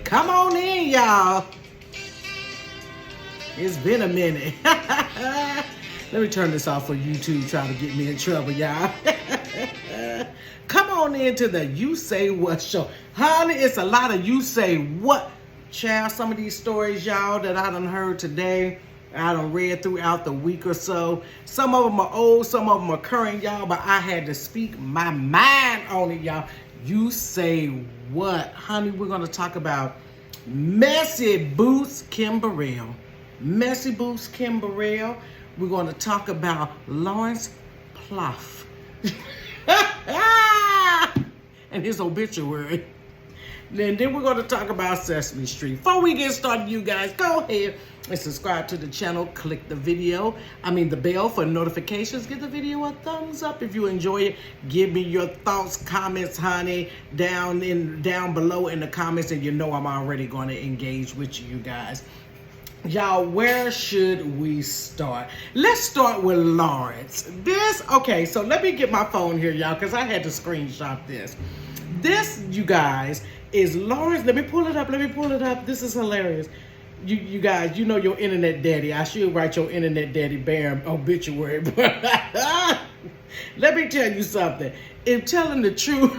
Come on in, y'all. It's been a minute. Let me turn this off for YouTube trying to get me in trouble, y'all. Come on into the You Say What show. Honey, it's a lot of You Say What. Child, some of these stories, y'all, that I done heard today, I done read throughout the week or so. Some of them are old, some of them are current, y'all, but I had to speak my mind on it, y'all. You Say What. Honey, we're going to talk about Messy Boots Kim Burrell. Messy Boots Kim Burrell. We're going to talk about Lawrence Pfaff and his obituary. And then we're going to talk about Sesame Street. Before we get started, you guys, go ahead and subscribe to the channel. Click the bell for notifications. Give the video a thumbs up if you enjoy it. Give me your thoughts, comments, honey, down below in the comments, and you know I'm already going to engage with you guys. Y'all, where should we start? Let's start with Lawrence. Okay, so let me get my phone here, y'all, because I had to screenshot this. This, you guys, is Lawrence. Let me pull it up. This is hilarious. You guys, you know your internet daddy. I should write your internet daddy Baron obituary. Let me tell you something. In telling the truth,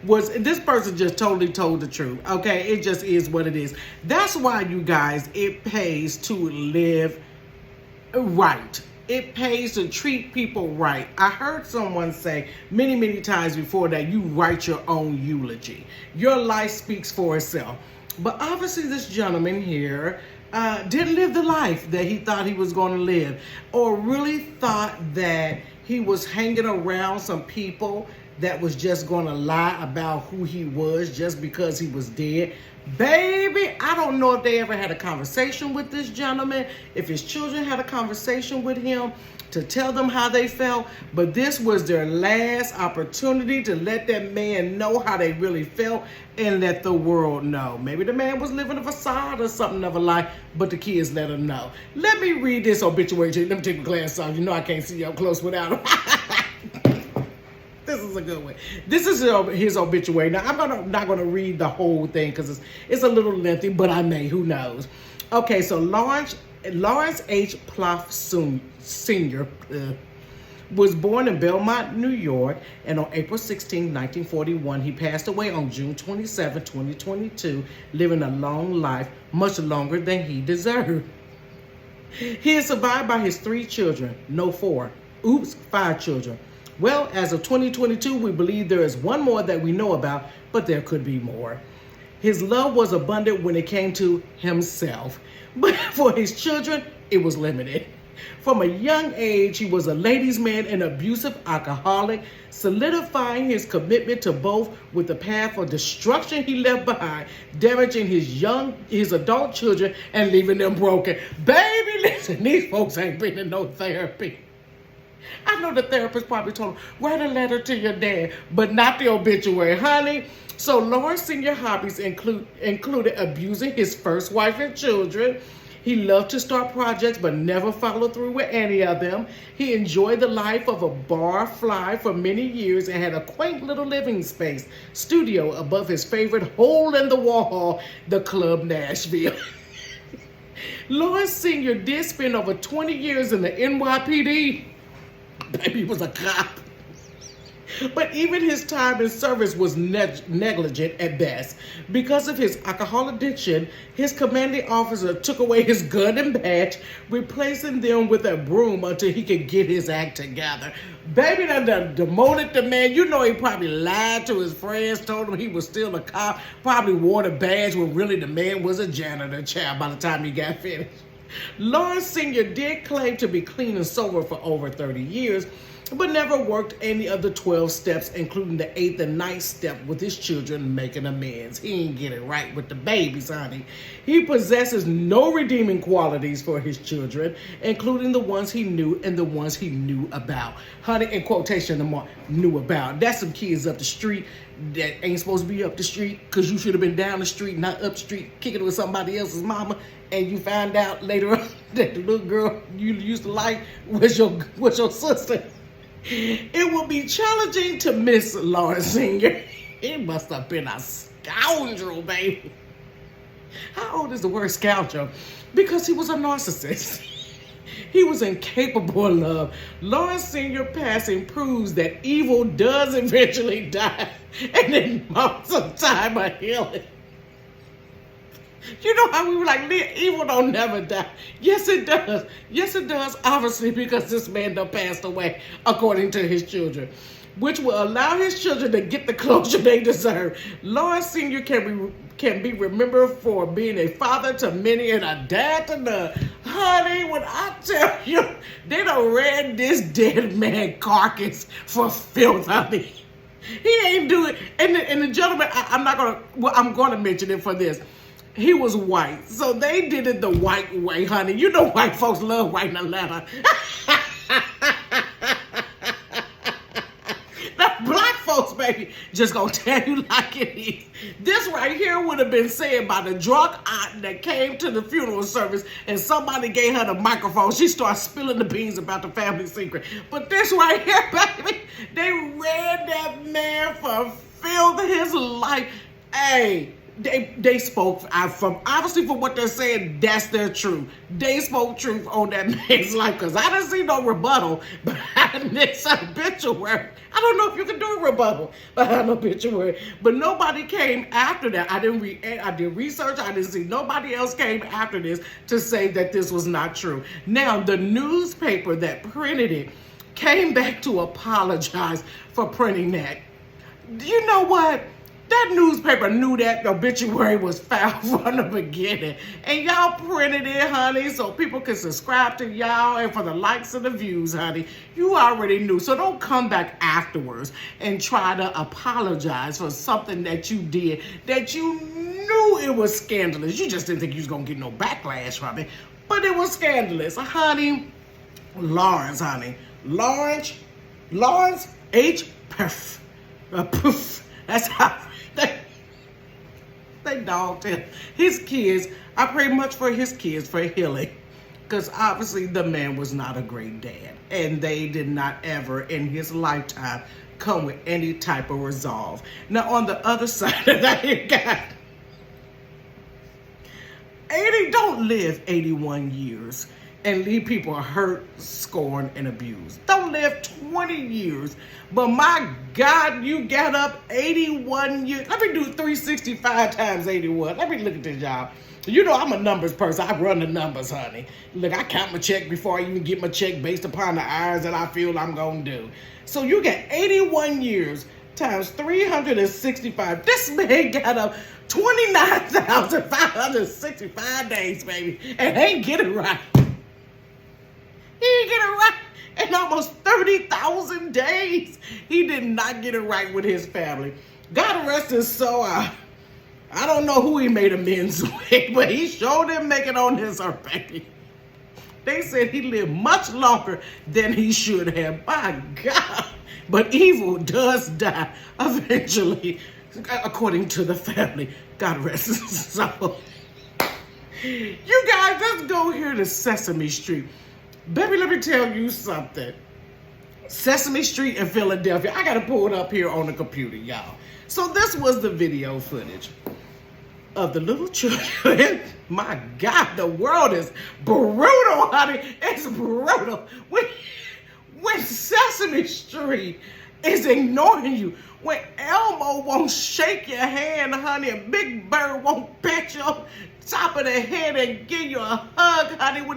was this person just totally told the truth. Okay, it just is what it is. That's why, you guys, it pays to live right. It pays to treat people right. I heard someone say many times before that you write your own eulogy. Your life speaks for itself. But obviously this gentleman here didn't live the life that he thought he was going to live, or really thought that he was hanging around some people that was just going to lie about who he was just because he was dead. Baby, I don't know if they ever had a conversation with this gentleman, if his children had a conversation with him to tell them how they felt, but this was their last opportunity to let that man know how they really felt and let the world know. Maybe the man was living a facade or something of a lie, but the kids let him know. Let me read this obituary to you. Let me take my glasses off. You know I can't see you up close without him. This is a good one. This is his obituary. Now, I'm not gonna read the whole thing because it's a little lengthy, but I may. Who knows? Okay, so Lawrence H. Pfaff Sr. Was born in Belmont, New York, and on April 16, 1941, he passed away on June 27, 2022, living a long life, much longer than he deserved. He is survived by his 3 children. No, 4. Oops, 5 children. Well, as of 2022, we believe there is one more that we know about, but there could be more. His love was abundant when it came to himself, but for his children, it was limited. From a young age, he was a ladies' man and abusive alcoholic, solidifying his commitment to both with the path for destruction he left behind, damaging his adult children and leaving them broken. Baby, listen, these folks ain't been in no therapy. I know the therapist probably told him, write a letter to your dad, but not the obituary, honey. So Lawrence Sr. hobbies included abusing his first wife and children. He loved to start projects, but never followed through with any of them. He enjoyed the life of a bar fly for many years and had a quaint little living space, studio above his favorite hole-in-the-wall, the Club Nashville. Lawrence Sr. did spend over 20 years in the NYPD. Baby was a cop. But even his time in service was negligent at best. Because of his alcohol addiction, his commanding officer took away his gun and badge, replacing them with a broom until he could get his act together. Baby done demoted the man. You know he probably lied to his friends, told him he was still a cop, probably wore the badge when really the man was a janitor, child, by the time he got finished. Lawrence Sr. did claim to be clean and sober for over 30 years, but never worked any of the 12 steps, including the 8th and 9th step with his children making amends. He ain't get it right with the babies, honey. He possesses no redeeming qualities for his children, including the ones he knew and the ones he knew about. Honey, in quotation mark, knew about. That's some kids up the street that ain't supposed to be up the street because you should have been down the street, not up the street, kicking it with somebody else's mama, and you find out later on that the little girl you used to like was your sister. It will be challenging to miss Lawrence Sr. He must have been a scoundrel, baby. How old is the word scoundrel? Because he was a narcissist. He was incapable of love. Lawrence Sr. passing proves that evil does eventually die, and in months of time of healing. You know how we were like, evil don't never die. Yes, it does. Yes, it does, obviously, because this man done passed away, according to his children, which will allow his children to get the closure they deserve. Lawrence Sr. can be remembered for being a father to many and a dad to none. Honey, when I tell you, they done ran this dead man carcass for filth, honey. He ain't do it. And the gentleman, I'm gonna mention it for this. He was white, so they did it the white way, honey. You know white folks love writing a letter. Black folks, baby, just gonna tell you like it is. This right here would have been said by the drunk aunt that came to the funeral service and somebody gave her the microphone. She started spilling the beans about the family secret. But this right here, baby, they ran that man for filth his life. Hey, they spoke from obviously from what they're saying, that's their truth. They spoke truth on that man's life, because I didn't see no rebuttal behind this obituary. I don't know if you can do a rebuttal behind an obituary, but nobody came after that. I did research. I didn't see nobody else came after this to say that this was not true. Now, the newspaper that printed it came back to apologize for printing that. You know what? That newspaper knew that the obituary was foul from the beginning. And y'all printed it, honey, so people can subscribe to y'all and for the likes and the views, honey. You already knew. So don't come back afterwards and try to apologize for something that you did that you knew it was scandalous. You just didn't think you was going to get no backlash from it. But it was scandalous. Honey, Lawrence, honey. Lawrence H. Pfaff. Poof. That's how they dogged him. His kids, I pray much for his kids for healing, because obviously the man was not a great dad, and they did not ever in his lifetime come with any type of resolve. Now on the other side of that, you got 80, don't live 81 years and leave people hurt, scorned, and abused. Don't live 20 years. But my God, you got up 81 years. Let me do 365 times 81. Let me look at this, y'all. You know I'm a numbers person. I run the numbers, honey. Look, I count my check before I even get my check based upon the hours that I feel I'm going to do. So you got 81 years times 365. This man got up 29,565 days, baby, and ain't get it right. He didn't get it right in almost 30,000 days. He did not get it right with his family. God rest his soul. I don't know who he made amends with, but he sure didn't make it on his earth, baby. They said he lived much longer than he should have. My God. But evil does die eventually, according to the family. God rest his soul. You guys, let's go here to Sesame Street. Baby, let me tell you something. Sesame Street in Philadelphia. I got to pull it up here on the computer, y'all. So this was the video footage of the little children. My God, the world is brutal, honey. It's brutal. When Sesame Street is ignoring you, when Elmo won't shake your hand, honey, and Big Bird won't pat you on top of the head and give you a hug, honey, when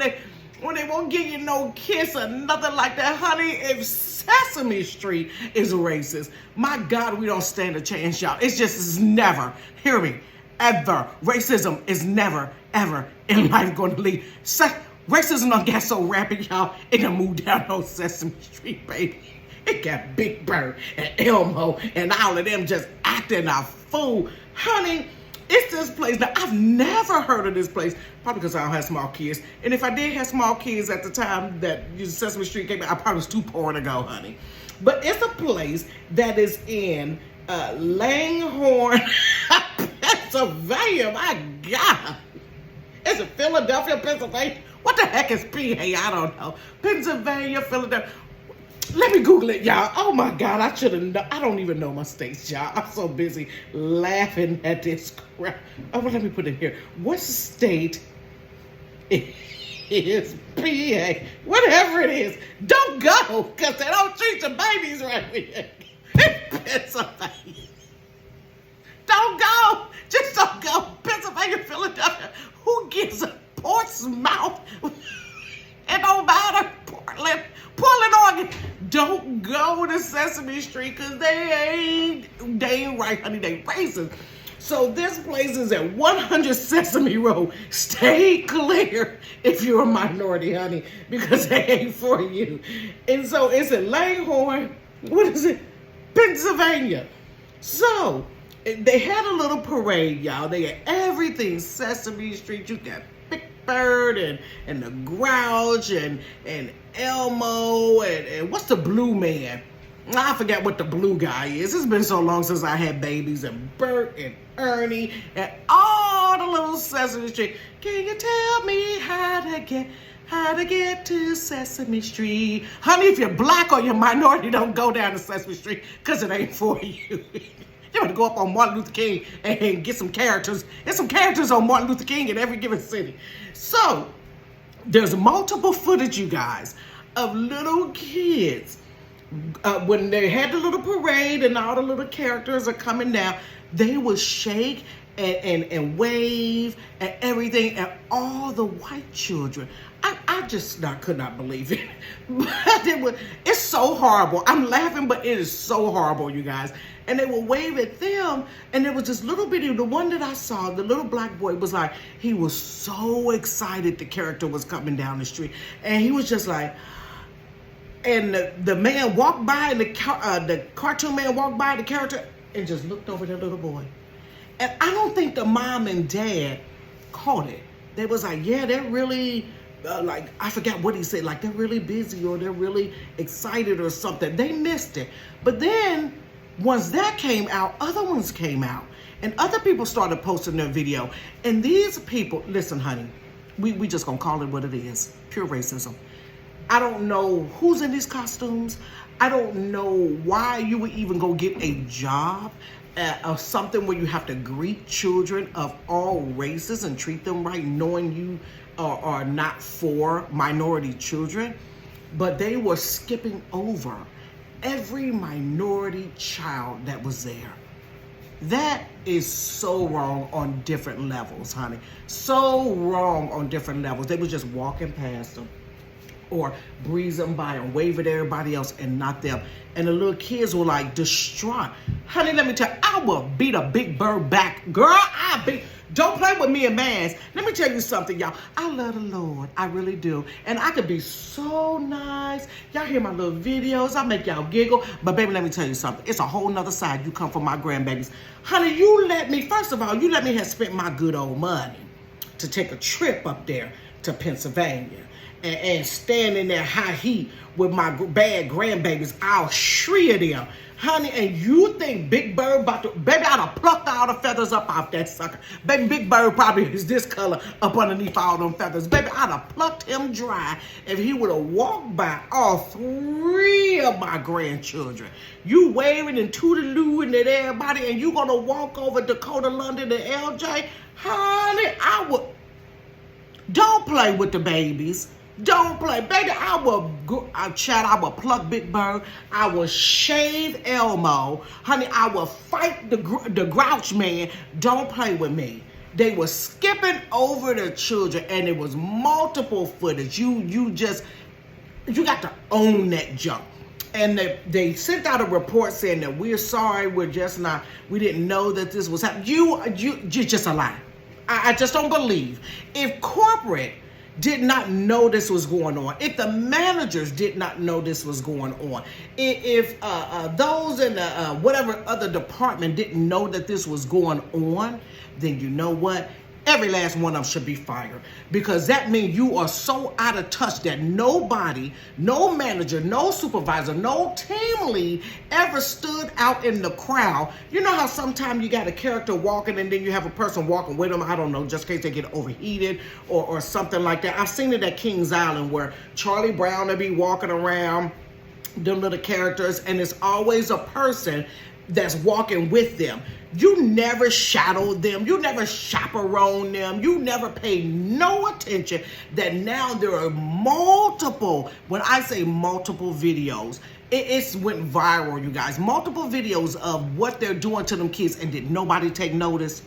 they won't give you no kiss or nothing like that, honey. If Sesame Street is racist, my God, we don't stand a chance, y'all. It's never, hear me, ever. Racism is never, ever in life going to leave. Racism done got so rapid, y'all, it done moved down on Sesame Street, baby. It got Big Bird and Elmo and all of them just acting a fool. Honey, it's this place. Now, I've never heard of this place, probably because I don't have small kids. And if I did have small kids at the time that Sesame Street came out, I probably was too poor to go, honey. But it's a place that is in Langhorne, Pennsylvania. My God. Is it Philadelphia, Pennsylvania? What the heck is PA? I don't know. Pennsylvania, Philadelphia. Let me Google it, y'all. Oh my God, I should have. I don't even know my states, y'all. I'm so busy laughing at this crap. Oh, well, let me put it here. What state is PA? Whatever it is, don't go because they don't treat the babies right here. Pennsylvania. Don't go. Just don't go. Pennsylvania, Philadelphia. Who gives a Portsmouth? It don't matter. Portland, Oregon. Don't go to Sesame Street because they ain't right, honey. They racist. So this place is at 100 Sesame Road. Stay clear if you're a minority, honey, because they ain't for you. And so it's in Langhorne. What is it? Pennsylvania. So they had a little parade, y'all. They had everything. Sesame Street. You got Big Bird and the Grouch and Elmo and what's the blue man? I forget what the blue guy is. It's been so long since I had babies. And Bert and Ernie and all the little Sesame Street. Can you tell me how to get to Sesame Street? Honey, if you're black or you're minority, don't go down to Sesame Street because it ain't for you. You want to go up on Martin Luther King and get some characters. There's some characters on Martin Luther King in every given city. So there's multiple footage, you guys, of little kids. When they had the little parade and all the little characters are coming down, they would shake and wave and everything, and all the white children. I just could not believe it. But it's so horrible. I'm laughing, but it is so horrible, you guys. And they would wave at them, and there was this little bitty, the one that I saw, the little black boy was like, he was so excited the character was coming down the street. And he was just like, and the man walked by, and the cartoon man walked by the character and just looked over that little boy. And I don't think the mom and dad caught it. They was like, yeah, they're really, like, I forgot what he said, like they're really busy or they're really excited or something. They missed it. But then once that came out, other ones came out. And other people started posting their video. And these people, listen, honey, we just gonna call it what it is. Pure racism. I don't know who's in these costumes. I don't know why you would even go get a job or something where you have to greet children of all races and treat them right, knowing you are not for minority children. But they were skipping over every minority child that was there. That is so wrong on different levels, honey. So wrong on different levels. They were just walking past them or breezing by and wave at everybody else and not them. And the little kids were like distraught. Honey, let me tell you, I will beat a Big Bird back. Girl, don't play with me and Mans. Let me tell you something, y'all. I love the Lord. I really do. And I could be so nice. Y'all hear my little videos. I make y'all giggle. But baby, let me tell you something. It's a whole nother side. You come from my grandbabies. Honey, first of all, you let me have spent my good old money to take a trip up there to Pennsylvania. And stand in there high heat with my bad grandbabies. I'll shred them. Honey, and you think Big Bird baby, I'd have plucked all the feathers up off that sucker. Baby, Big Bird probably is this color up underneath all them feathers. Baby, I'd have plucked him dry if he would have walked by all 3 of my grandchildren. You waving and toodalooing at everybody, and you gonna walk over Dakota, London, and LJ? Honey, I would. Don't play with the babies. Don't play. Baby, I will pluck Big Bird. I will shave Elmo. Honey, I will fight the Grouch man. Don't play with me. They were skipping over the children, and it was multiple footage. You got to own that junk. And they sent out a report saying that we're sorry, we didn't know that this was happening. You're just a lie. I just don't believe. If corporate did not know this was going on, if the managers did not know this was going on, if those in the whatever other department didn't know that this was going on, then you know what? Every last one of them should be fired, because that means you are so out of touch that nobody, no manager, no supervisor, no team lead ever stood out in the crowd. You know how sometimes you got a character walking and then you have a person walking with them, I don't know, just in case they get overheated or something like that. I've seen it at Kings Island where Charlie Brown will be walking around them little characters, and it's always a person that's walking with them. You never shadow them. You never chaperone them. You never pay no attention that now there are multiple, when I say multiple videos, it's went viral, you guys. Multiple videos of what they're doing to them kids, and did nobody take notice?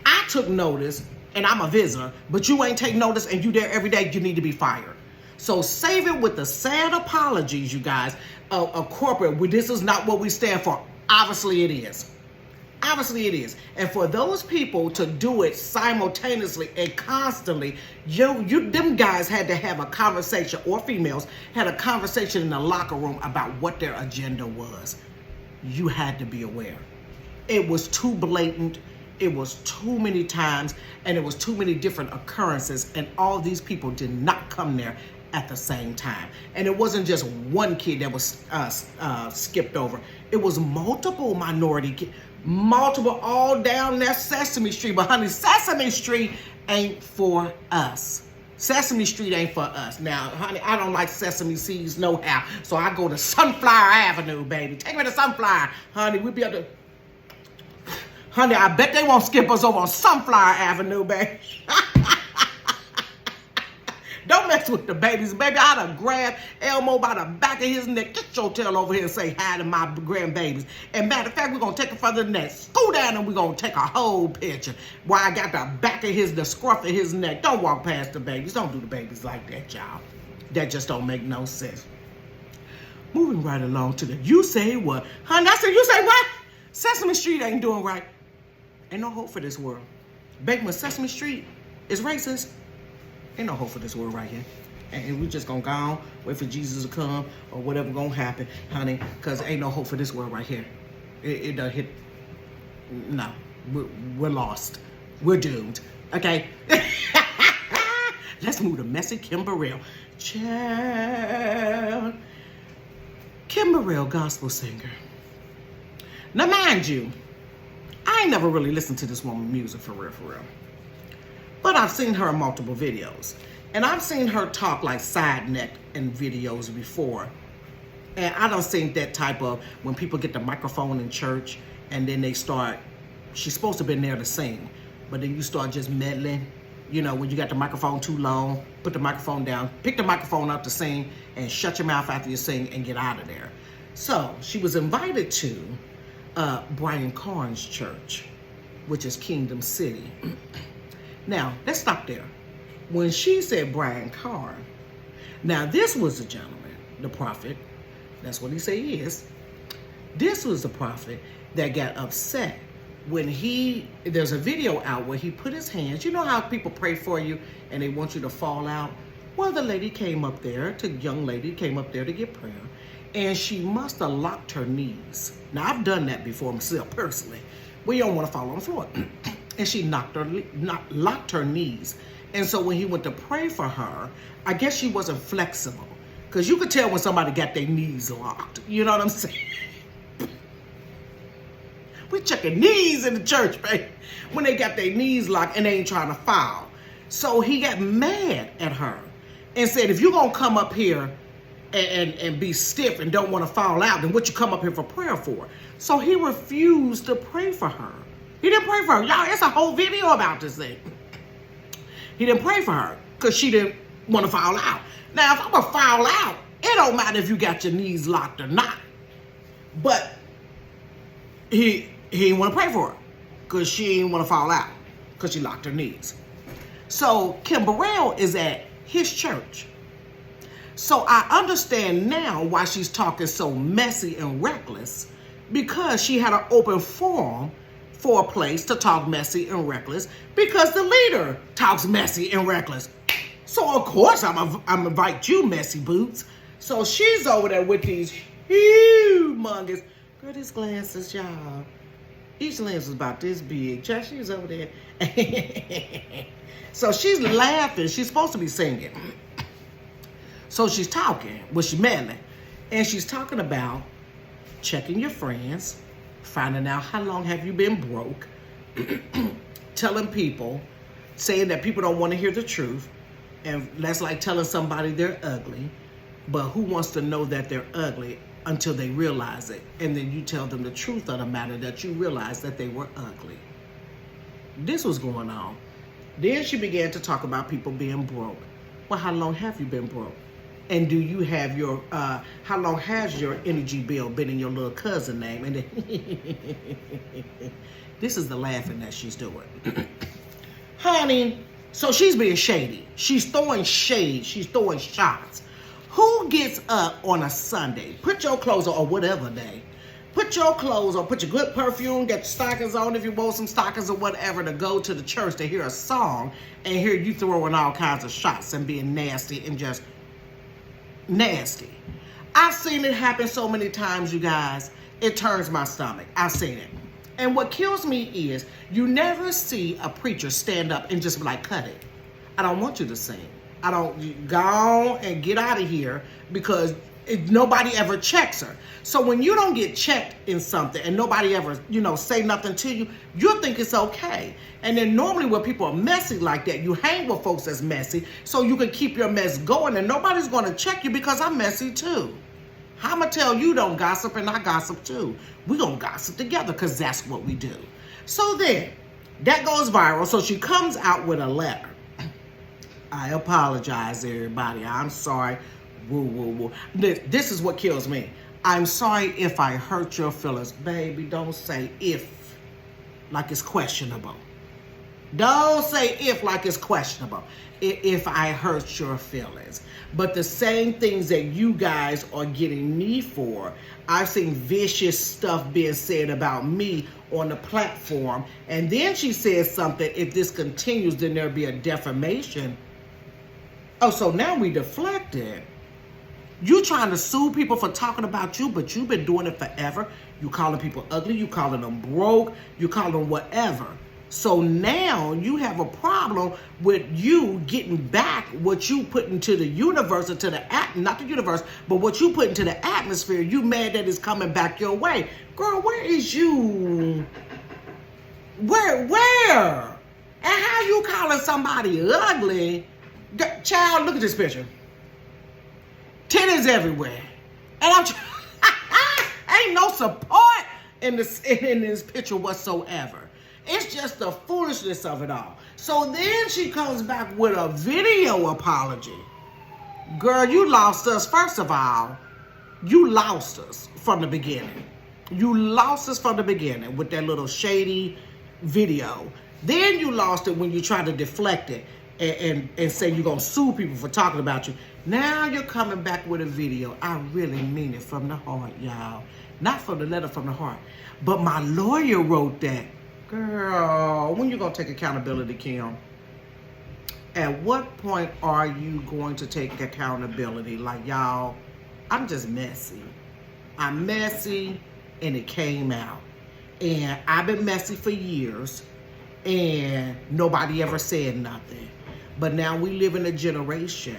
I took notice, and I'm a visitor, but you ain't take notice, and you there every day, you need to be fired. So save it with the sad apologies, you guys. A corporate, this is not what we stand for. Obviously it is. Obviously it is. And for those people to do it simultaneously and constantly, them guys had to have a conversation, or females had a conversation in the locker room about what their agenda was. You had to be aware. It was too blatant. It was too many times, and it was too many different occurrences, and all these people did not come there at the same time. And it wasn't just one kid that was skipped over. It was multiple minority kids, multiple, all down that Sesame Street. But honey, Sesame Street ain't for us. Sesame Street ain't for us. Now, honey, I don't like sesame seeds no how, so I go to Sunflower Avenue, baby. Take me to Sunflower. Honey, we'll be able to... Honey, I bet they won't skip us over on Sunflower Avenue, baby. Don't mess with the babies, baby. I'd have grabbed Elmo by the back of his neck. Get your tail over here and say hi to my grandbabies. And matter of fact, we're going to take it further than that. Scoot down and we're going to take a whole picture while I got the back of the scruff of his neck. Don't walk past the babies. Don't do the babies like that, y'all. That just don't make no sense. Moving right along to the you say what? Honey, I said you say what? Sesame Street ain't doing right. Ain't no hope for this world. Baby, when Sesame Street is racist, ain't no hope for this world right here. And we just gonna go on, wait for Jesus to come, or whatever gonna happen, honey, because ain't no hope for this world right here. It done hit, no, we're lost. We're doomed, okay? Let's move to messy Kim Burrell. Child. Kim Burrell, gospel singer. Now, mind you, I ain't never really listened to this woman's music for real. But I've seen her in multiple videos. And I've seen her talk like side neck in videos before. And I don't think that type of, when people get the microphone in church and then they start, she's supposed to have been there to sing, but then you start just meddling. You know, when you got the microphone too long, put the microphone down, pick the microphone up to sing, and shut your mouth after you sing and get out of there. So she was invited to Brian Carn's church, which is Kingdom City. Now, let's stop there. When she said Brian Carn, now this was the gentleman, the prophet, that's what he said he is. This was the prophet that got upset when there's a video out where he put his hands, you know how people pray for you and they want you to fall out? Well, the lady came up there, young lady came up there to get prayer, and she must have locked her knees. Now, I've done that before myself personally. We don't want to fall on the floor. And she locked her knees. And so when he went to pray for her, I guess she wasn't flexible. Because you could tell when somebody got their knees locked. You know what I'm saying? We checking knees in the church, baby. When they got their knees locked and they ain't trying to foul. So he got mad at her and said, if you're going to come up here and be stiff and don't want to fall out, then what you come up here for prayer for? So he refused to pray for her. He didn't pray for her. Y'all, it's a whole video about this thing. He didn't pray for her because she didn't want to fall out. Now, if I'm going to fall out, it don't matter if you got your knees locked or not. But he didn't want to pray for her because she didn't want to fall out because she locked her knees. So Kim Burrell is at his church. So I understand now why she's talking so messy and reckless, because she had an open forum for a place to talk messy and reckless because the leader talks messy and reckless. So of course I'm invite you, messy boots. So she's over there with these humongous, girl, these glasses, y'all. Each lens is about this big. She's over there. So she's laughing. She's supposed to be singing. So she's talking, well, she's meddling. And she's talking about checking your friends, finding out how long have you been broke, telling people, saying that people don't want to hear the truth, and that's like telling somebody they're ugly, But who wants to know that they're ugly until they realize it? And then you tell them the truth of the matter, that you realize that they were ugly. This was going on. Then she began to talk about people being broke. Well, how long have you been broke? And do you have your, how long has your energy bill been in your little cousin name? And then this is the laughing that she's doing. Honey, so she's being shady. She's throwing shade. She's throwing shots. Who gets up on a Sunday? Put your clothes on, or whatever day. Put your clothes on, put your good perfume, get your stockings on if you want some stockings or whatever, to go to the church to hear a song and hear you throwing all kinds of shots and being nasty and just nasty. I've seen it happen so many times, you guys. It turns my stomach. I've seen it. And what kills me is you never see a preacher stand up and just be like, cut it. I don't want you to sing. I don't, go on and get out of here, because nobody ever checks her. So when you don't get checked in something and nobody ever, say nothing to you, you think it's okay. And then normally when people are messy like that, you hang with folks that's messy so you can keep your mess going, and nobody's going to check you because I'm messy too. I'm going to tell you don't gossip, and I gossip too. We're going to gossip together because that's what we do. So then that goes viral. So she comes out with a letter. I apologize, everybody. I'm sorry. Woo, woo, woo. This is what kills me. I'm sorry if I hurt your feelings. Baby, don't say if like it's questionable. Don't say if like it's questionable. If I hurt your feelings. But the same things that you guys are getting me for, I've seen vicious stuff being said about me on the platform. And then she says something, if this continues, then there'll be a defamation. Oh, so now we deflected. You trying to sue people for talking about you, but you've been doing it forever. You calling people ugly, you calling them broke, you calling them whatever. So now you have a problem with you getting back what you put into the universe, or to the not the universe, but what you put into the atmosphere. You mad that it's coming back your way. Girl, where is you? Where? And how you calling somebody ugly? Child, look at this picture. Titties everywhere. And ain't no support in this picture whatsoever. It's just the foolishness of it all. So then she comes back with a video apology. Girl, you lost us. First of all, you lost us from the beginning. You lost us from the beginning with that little shady video. Then you lost it when you tried to deflect it and say you're going to sue people for talking about you. Now you're coming back with a video. I really mean it from the heart, y'all. Not from the letter from the heart. But my lawyer wrote that. Girl, when you going to take accountability, Kim? At what point are you going to take accountability? Like, y'all, I'm just messy. I'm messy, and it came out. And I've been messy for years, and nobody ever said nothing. But now we live in a generation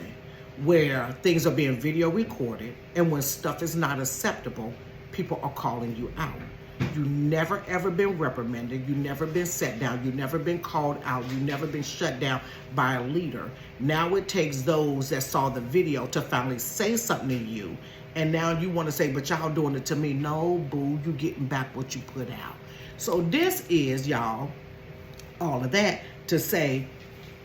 where things are being video recorded, and when stuff is not acceptable, people are calling you out. You never ever been reprimanded. You never been set down. You never been called out. You never been shut down by a leader. Now it takes those that saw the video to finally say something to you. And now you want to say, but y'all doing it to me. No, boo, you getting back what you put out. So this is, y'all, all of that to say,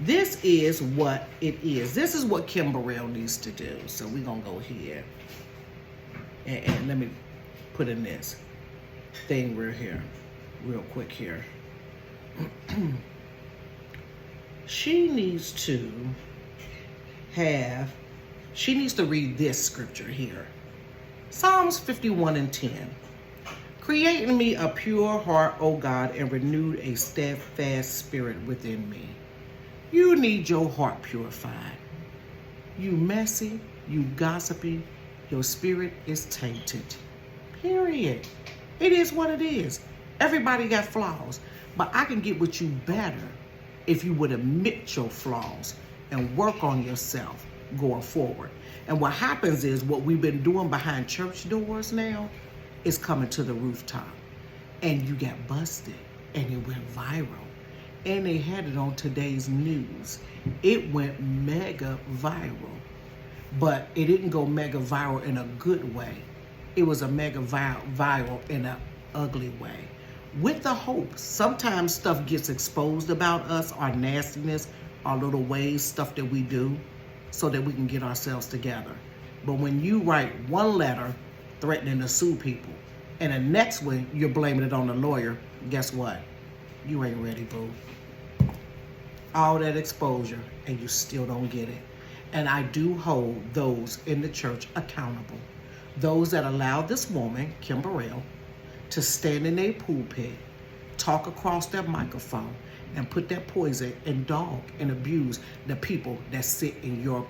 this is what it is. This is what Kim Burrell needs to do. So we're going to go here. And let me put in this thing real quick here. She needs to read this scripture here. Psalms 51:10. Create in me a pure heart, O God, and renew a steadfast spirit within me. You need your heart purified. You messy, you gossipy, your spirit is tainted. Period. It is what it is. Everybody got flaws, but I can get with you better if you would admit your flaws and work on yourself going forward. And what happens is what we've been doing behind church doors now is coming to the rooftop. And you got busted, and it went viral. And they had it on today's news. It went mega viral. but it didn't go mega viral in a good way. It was a mega viral in an ugly way. With the hope, sometimes stuff gets exposed about us, our nastiness, our little ways, stuff that we do, so that we can get ourselves together. But when you write one letter threatening to sue people, and the next one you're blaming it on the lawyer, guess what? You ain't ready, boo. All that exposure, and you still don't get it. And I do hold those in the church accountable. Those that allowed this woman, Kim Burrell, to stand in a pulpit, talk across that microphone, and put that poison and dog and abuse the people that sit in your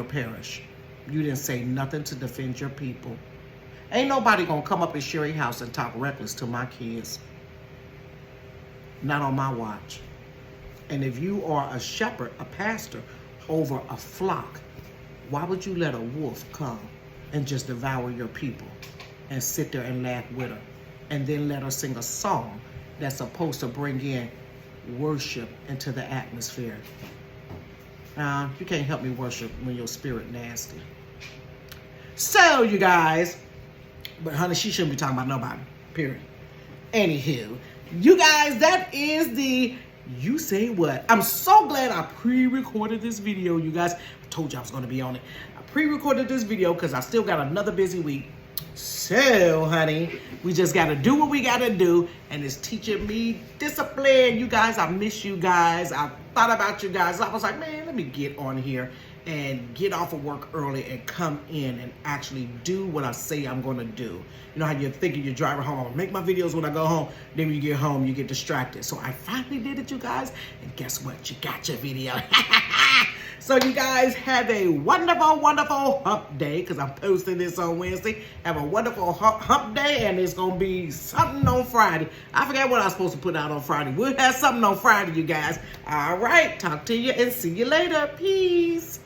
parish. You didn't say nothing to defend your people. Ain't nobody gonna come up in Sherry's house and talk reckless to my kids. Not on my watch. And if you are a shepherd, a pastor, over a flock, why would you let a wolf come and just devour your people and sit there and laugh with her, and then let her sing a song that's supposed to bring in worship into the atmosphere? You can't help me worship when your spirit nasty. So, you guys, but honey, she shouldn't be talking about nobody, period. Anywho, you guys, that is the You Say What. I'm so glad I pre-recorded this video, you guys. I told you I was going to be on it. I pre-recorded this video because I still got another busy week. So, honey, we just got to do what we got to do, and it's teaching me discipline. You guys, I miss you guys. I thought about you guys. I was like, man, let me get on here and get off of work early and come in and actually do what I say I'm going to do. You know how you're thinking you're driving home, I'll make my videos when I go home. Then when you get home, you get distracted. So I finally did it, you guys. And guess what? You got your video. So you guys have a wonderful, wonderful hump day, because I'm posting this on Wednesday. Have a wonderful hump day, and it's going to be something on Friday. I forgot what I was supposed to put out on Friday. We'll have something on Friday, you guys. All right. Talk to you and see you later. Peace.